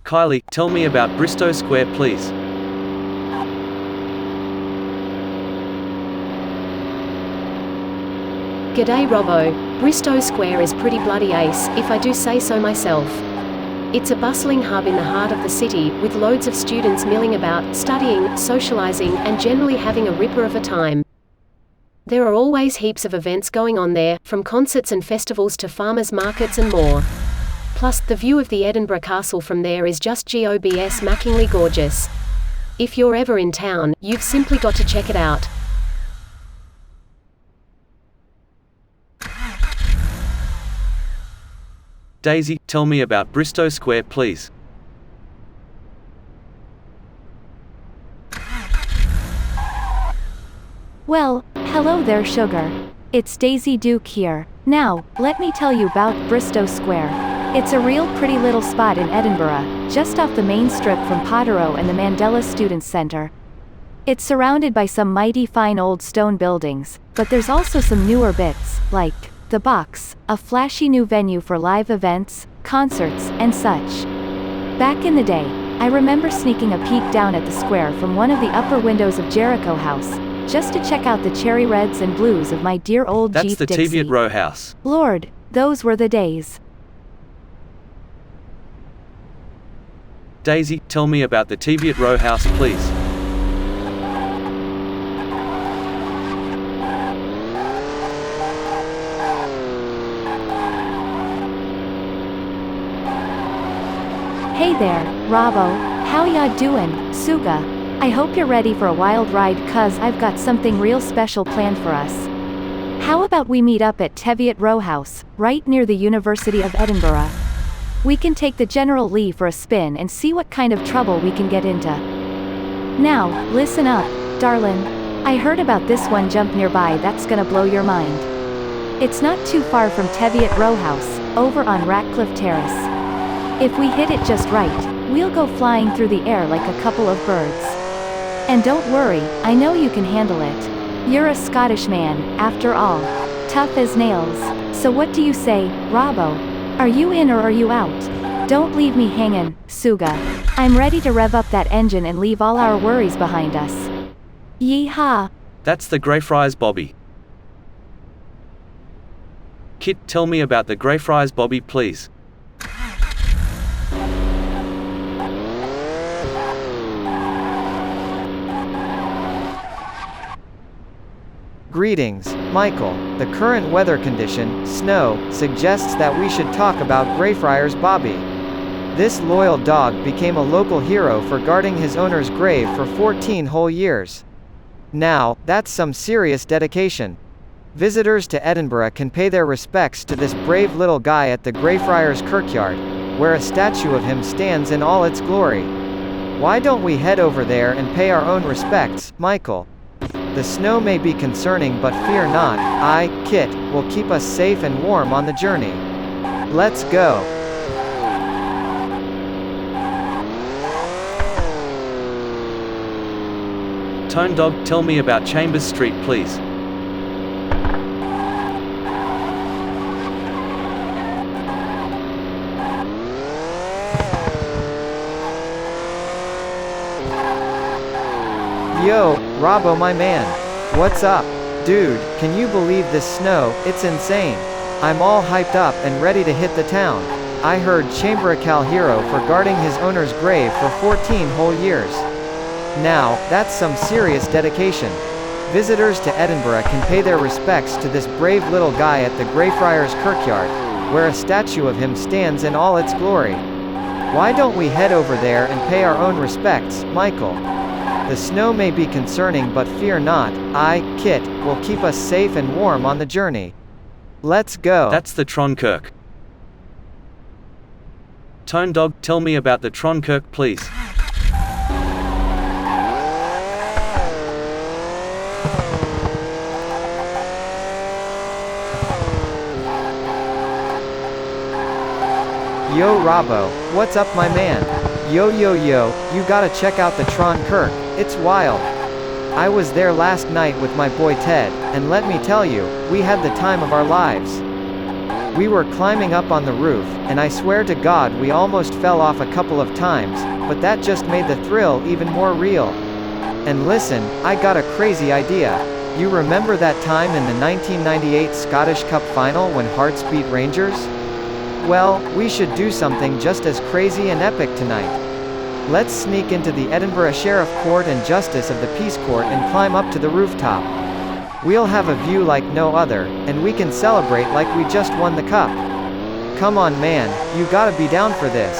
Kylie, tell me about Bristow Square, please. G'day Robbo, Bristow Square is pretty bloody ace, if I do say so myself. It's a bustling hub in the heart of the city, with loads of students milling about, studying, socialising, and generally having a ripper of a time. There are always heaps of events going on there, from concerts and festivals to farmers markets and more. Plus, the view of the Edinburgh Castle from there is just gobs mackingly gorgeous. If you're ever in town, you've simply got to check it out. Daisy, tell me about Bristow Square, please. Well, hello there, Sugar. It's Daisy Duke here. Now, let me tell you about Bristow Square. It's a real pretty little spot in Edinburgh, just off the main strip from Potterrow and the Mandela Students' Centre. It's surrounded by some mighty fine old stone buildings, but there's also some newer bits, like The Box, a flashy new venue for live events, concerts, and such. Back in the day, I remember sneaking a peek down at the square from one of the upper windows of Jericho House, just to check out the cherry reds and blues of my dear old Jeep Dixie. That's the Teviot Row House. Lord, those were the days. Daisy, tell me about the Teviot Row House, please. Hey there, Robbo, how ya doin', Suga? I hope you're ready for a wild ride, cause I've got something real special planned for us. How about we meet up at Teviot Row House, right near the University of Edinburgh? We can take the General Lee for a spin and see what kind of trouble we can get into. Now, listen up, darlin'. I heard about this one jump nearby that's gonna blow your mind. It's not too far from Teviot Row House, over on Ratcliffe Terrace. If we hit it just right, we'll go flying through the air like a couple of birds. And don't worry, I know you can handle it. You're a Scottish man, after all. Tough as nails. So what do you say, Robbo? Are you in or are you out? Don't leave me hangin', Suga. I'm ready to rev up that engine and leave all our worries behind us. Yee-haw. That's the Greyfriars Bobby. Kit, tell me about the Greyfriars Bobby, please. Greetings, Michael. The current weather condition, snow, suggests that we should talk about Greyfriars Bobby. This loyal dog became a local hero for guarding his owner's grave for 14 whole years. Now, that's some serious dedication. Visitors to Edinburgh can pay their respects to this brave little guy at the Greyfriars Kirkyard, where a statue of him stands in all its glory. Why don't we head over there and pay our own respects, Michael? The snow may be concerning, but fear not, I, Kit, will keep us safe and warm on the journey. Let's go. ToneDog, tell me about Chambers Street, please. Yo, Robbo my man. What's up? Dude, can you believe this snow? It's insane. I'm all hyped up and ready to hit the town. I heard Chamberlain hero for guarding his owner's grave for 14 whole years. Now, that's some serious dedication. Visitors to Edinburgh can pay their respects to this brave little guy at the Greyfriars Kirkyard, where a statue of him stands in all its glory. Why don't we head over there and pay our own respects, Michael? The snow may be concerning, but fear not, I, Kit, will keep us safe and warm on the journey. Let's go. That's the Tronkirk. ToneDog, tell me about the Tronkirk, please. Yo Robbo, what's up my man? Yo, you gotta check out the Tronkirk, it's wild. I was there last night with my boy Ted, and let me tell you, we had the time of our lives. We were climbing up on the roof, and I swear to God we almost fell off a couple of times, but that just made the thrill even more real. And listen, I got a crazy idea. You remember that time in the 1998 Scottish Cup final when Hearts beat Rangers? Well, we should do something just as crazy and epic tonight. Let's sneak into the Edinburgh Sheriff Court and Justice of the Peace Court and climb up to the rooftop. We'll have a view like no other, and we can celebrate like we just won the cup. Come on man, you gotta be down for this.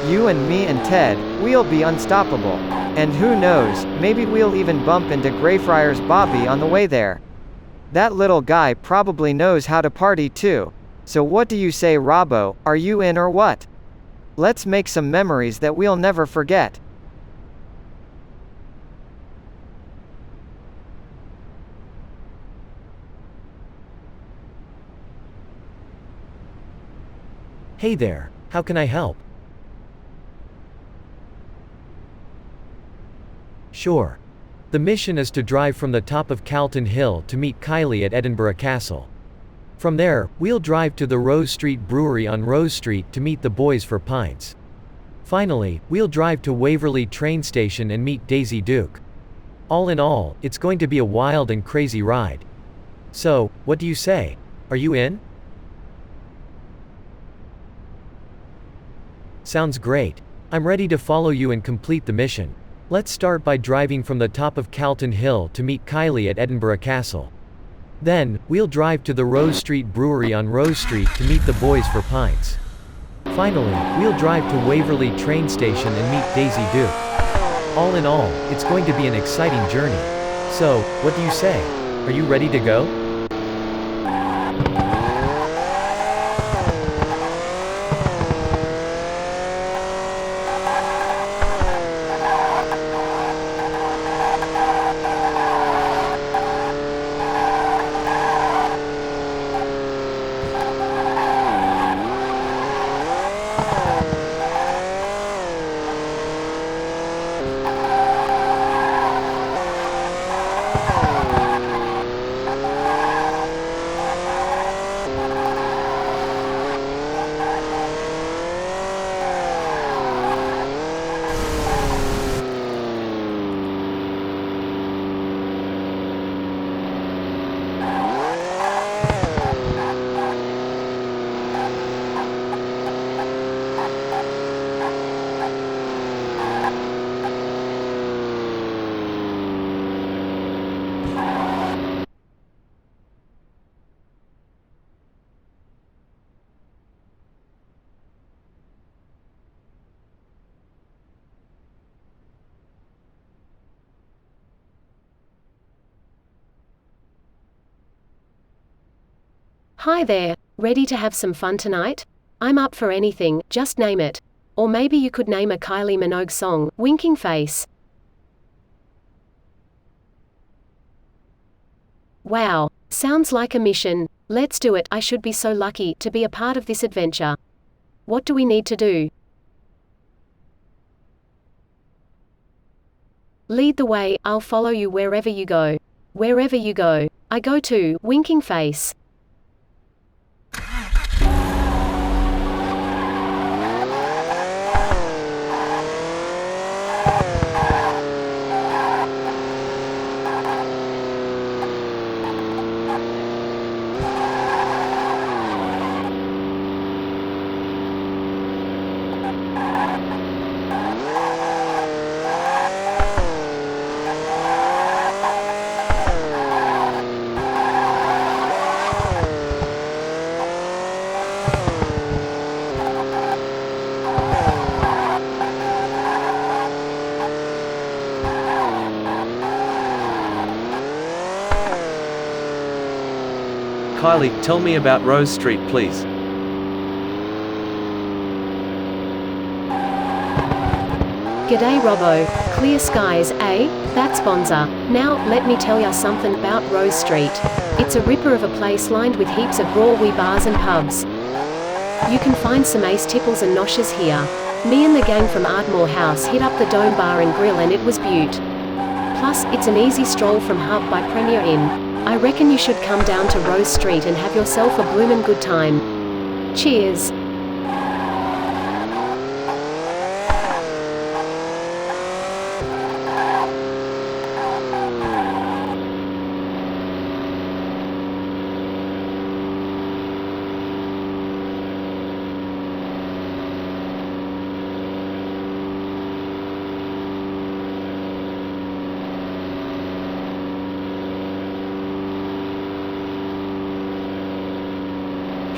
You and me and Ted, we'll be unstoppable. And who knows, maybe we'll even bump into Greyfriars Bobby on the way there. That little guy probably knows how to party too. So what do you say, Robbo, are you in or what? Let's make some memories that we'll never forget. Hey there, how can I help? Sure. The mission is to drive from the top of Calton Hill to meet Kylie at Edinburgh Castle. From there, we'll drive to the Rose Street Brewery on Rose Street to meet the boys for pints. Finally, we'll drive to Waverley train station and meet Daisy Duke. All in all, it's going to be a wild and crazy ride. So, what do you say? Are you in? Sounds great. I'm ready to follow you and complete the mission. Let's start by driving from the top of Calton Hill to meet Kylie at Edinburgh Castle. Then, we'll drive to the Rose Street Brewery on Rose Street to meet the boys for pints. Finally, we'll drive to Waverley train station and meet Daisy Duke. All in all, it's going to be an exciting journey. So, what do you say? Are you ready to go? Hi there, ready to have some fun tonight? I'm up for anything, just name it. Or maybe you could name a Kylie Minogue song, Winking Face. Wow, sounds like a mission. Let's do it. I should be so lucky to be a part of this adventure. What do we need to do? Lead the way, I'll follow you wherever you go. Wherever you go, I go to, Winking Face. Kylie, tell me about Rose Street, please. G'day Robbo, clear skies, eh? That's bonza. Now, let me tell ya something about Rose Street. It's a ripper of a place lined with heaps of Broadway bars and pubs. You can find some ace tipples and noshes here. Me and the gang from Ardmore House hit up the Dome Bar and Grill and it was beaut. Plus, it's an easy stroll from Hub by Premier Inn. I reckon you should come down to Rose Street and have yourself a bloomin' good time. Cheers.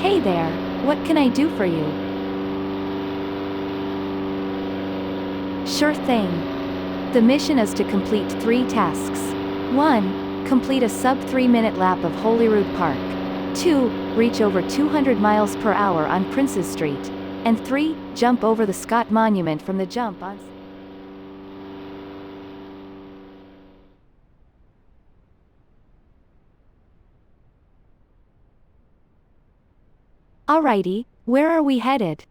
Hey there, what can I do for you? Sure thing. The mission is to complete 3 tasks. 1. Complete a sub-3-minute lap of Holyrood Park. 2. Reach over 200 miles per hour on Princes Street. And 3. Jump over the Scott Monument from the jump on... Alrighty, where are we headed?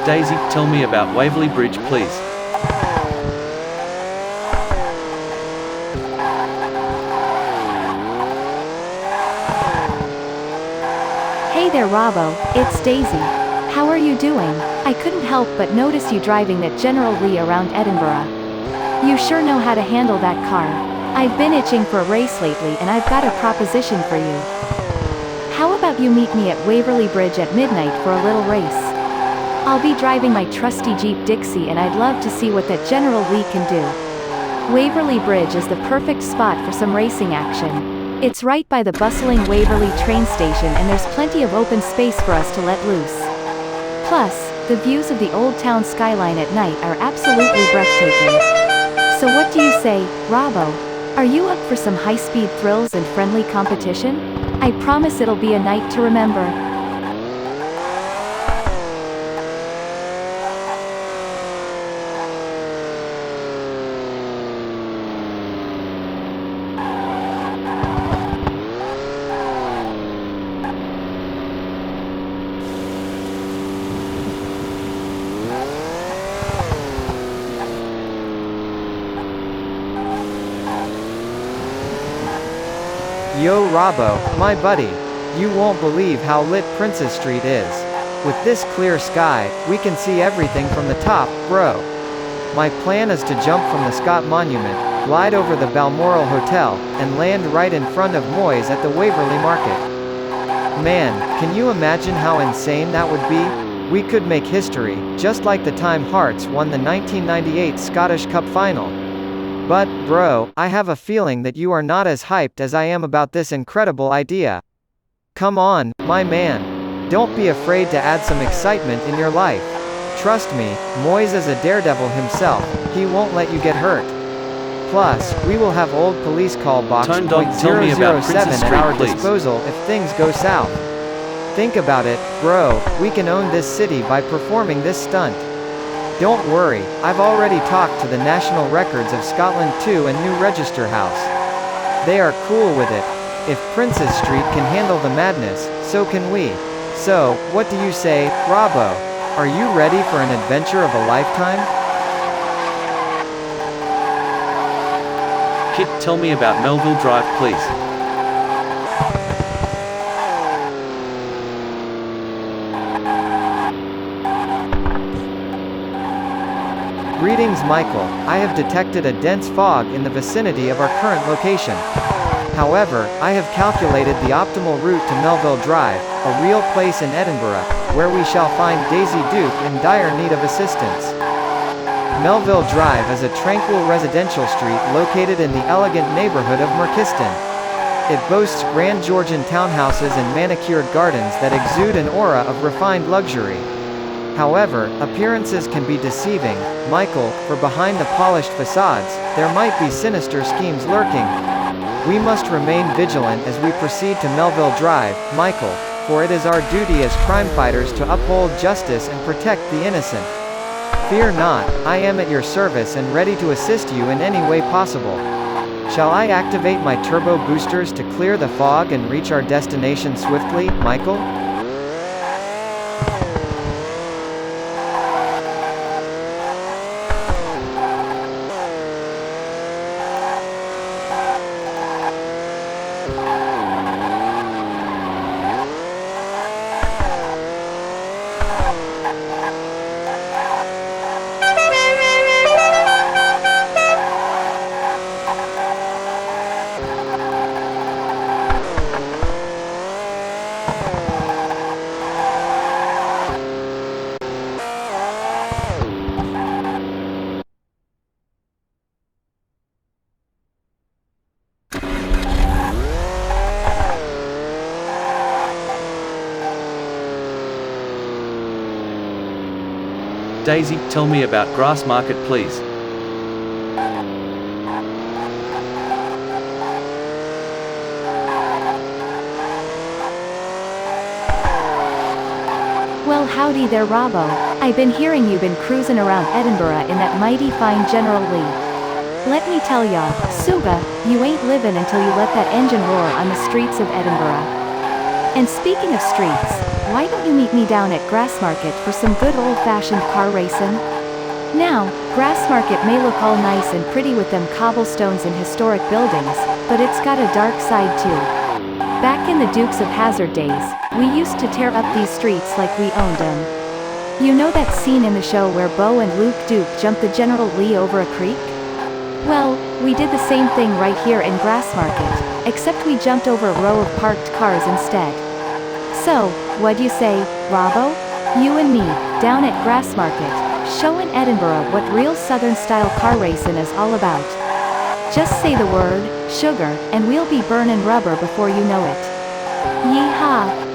Daisy, tell me about Waverley Bridge, please. Hey there Robbo, it's Daisy. How are you doing? I couldn't help but notice you driving that General Lee around Edinburgh. You sure know how to handle that car. I've been itching for a race lately and I've got a proposition for you. How about you meet me at Waverley Bridge at midnight for a little race? I'll be driving my trusty Jeep Dixie and I'd love to see what that General Lee can do. Waverley Bridge is the perfect spot for some racing action. It's right by the bustling Waverley train station and there's plenty of open space for us to let loose. Plus, the views of the old town skyline at night are absolutely breathtaking. So what do you say, Robbo? Are you up for some high-speed thrills and friendly competition? I promise it'll be a night to remember. Yo Robbo, my buddy. You won't believe how lit Princes Street is. With this clear sky, we can see everything from the top, bro. My plan is to jump from the Scott Monument, glide over the Balmoral Hotel, and land right in front of Moy's at the Waverley Market. Man, can you imagine how insane that would be? We could make history, just like the time Hearts won the 1998 Scottish Cup Final. But, bro, I have a feeling that you are not as hyped as I am about this incredible idea. Come on, my man. Don't be afraid to add some excitement in your life. Trust me, Moyes is a daredevil himself, he won't let you get hurt. Plus, we will have old police call box ToneDog, tell me about Princes .007 at our Street, please. disposal if things go south. Think about it, bro, we can own this city by performing this stunt. Don't worry, I've already talked to the National Records of Scotland 2 and New Register House. They are cool with it. If Princes Street can handle the madness, so can we. So, what do you say, Robbo? Are you ready for an adventure of a lifetime? Kit, tell me about Melville Drive, please. Greetings Michael, I have detected a dense fog in the vicinity of our current location. However, I have calculated the optimal route to Melville Drive, a real place in Edinburgh, where we shall find Daisy Duke in dire need of assistance. Melville Drive is a tranquil residential street located in the elegant neighborhood of Merkiston. It boasts grand Georgian townhouses and manicured gardens that exude an aura of refined luxury. However, appearances can be deceiving, Michael, for behind the polished facades, there might be sinister schemes lurking. We must remain vigilant as we proceed to Melville Drive, Michael, for it is our duty as crime fighters to uphold justice and protect the innocent. Fear not, I am at your service and ready to assist you in any way possible. Shall I activate my turbo boosters to clear the fog and reach our destination swiftly, Michael? Daisy, tell me about Grassmarket, please. Well, howdy there, Robbo. I've been hearing you've been cruising around Edinburgh in that mighty fine General Lee. Let me tell ya, Suga, you ain't living until you let that engine roar on the streets of Edinburgh. And speaking of streets, why don't you meet me down at Grassmarket for some good old-fashioned car racing? Now, Grassmarket may look all nice and pretty with them cobblestones and historic buildings, but it's got a dark side too. Back in the Dukes of Hazzard days, we used to tear up these streets like we owned them. You know that scene in the show where Bo and Luke Duke jumped the General Lee over a creek? Well, we did the same thing right here in Grassmarket, except we jumped over a row of parked cars instead. So, what'd you say, Robbo? You and me, down at Grassmarket, showing Edinburgh what real Southern-style car racing is all about. Just say the word, sugar, and we'll be burning rubber before you know it. Yee-haw!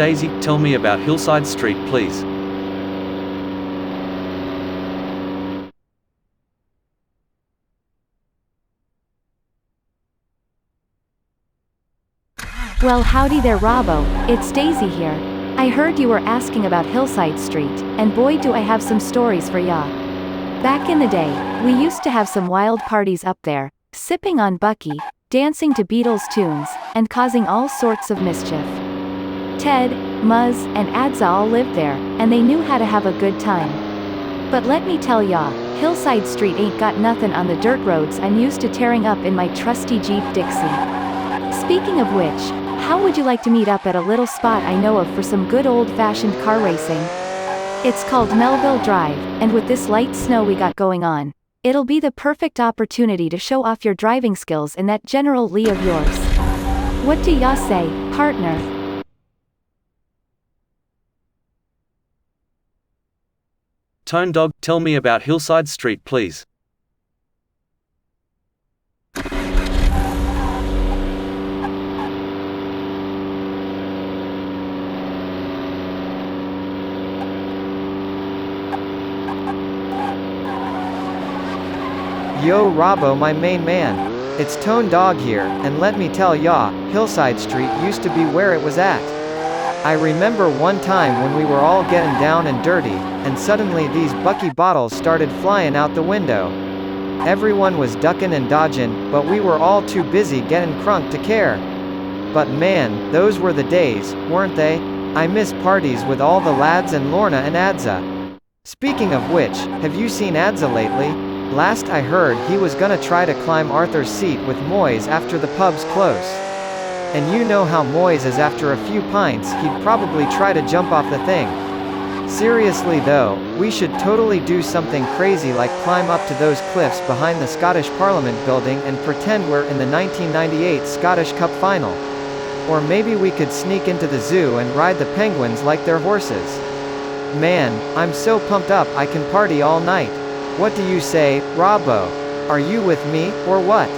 Daisy, tell me about Hillside Street, please. Well, howdy there, Robbo. It's Daisy here. I heard you were asking about Hillside Street, and boy do I have some stories for ya. Back in the day, we used to have some wild parties up there, sipping on Bucky, dancing to Beatles tunes, and causing all sorts of mischief. Ted, Muzz, and Adza all lived there, and they knew how to have a good time. But let me tell ya, Hillside Street ain't got nothing on the dirt roads I'm used to tearing up in my trusty Jeep Dixie. Speaking of which, how would you like to meet up at a little spot I know of for some good old-fashioned car racing? It's called Melville Drive, and with this light snow we got going on, it'll be the perfect opportunity to show off your driving skills in that General Lee of yours. What do ya say, partner? ToneDog, tell me about Hillside Street, please. Yo Robbo, my main man. It's ToneDog here, and let me tell ya, Hillside Street used to be where it was at. I remember one time when we were all getting down and dirty, and suddenly these Bucky bottles started flying out the window. Everyone was ducking and dodging, but we were all too busy getting crunk to care. But man, those were the days, weren't they? I miss parties with all the lads and Lorna and Adza. Speaking of which, have you seen Adza lately? Last I heard he was gonna try to climb Arthur's seat with Moyes after the pub's close. And you know how Moyes is, after a few pints he'd probably try to jump off the thing. Seriously though, we should totally do something crazy like climb up to those cliffs behind the Scottish Parliament building and pretend we're in the 1998 Scottish Cup final. Or maybe we could sneak into the zoo and ride the penguins like they're horses. Man, I'm so pumped up I can party all night. What do you say, Robbo? Are you with me, or what?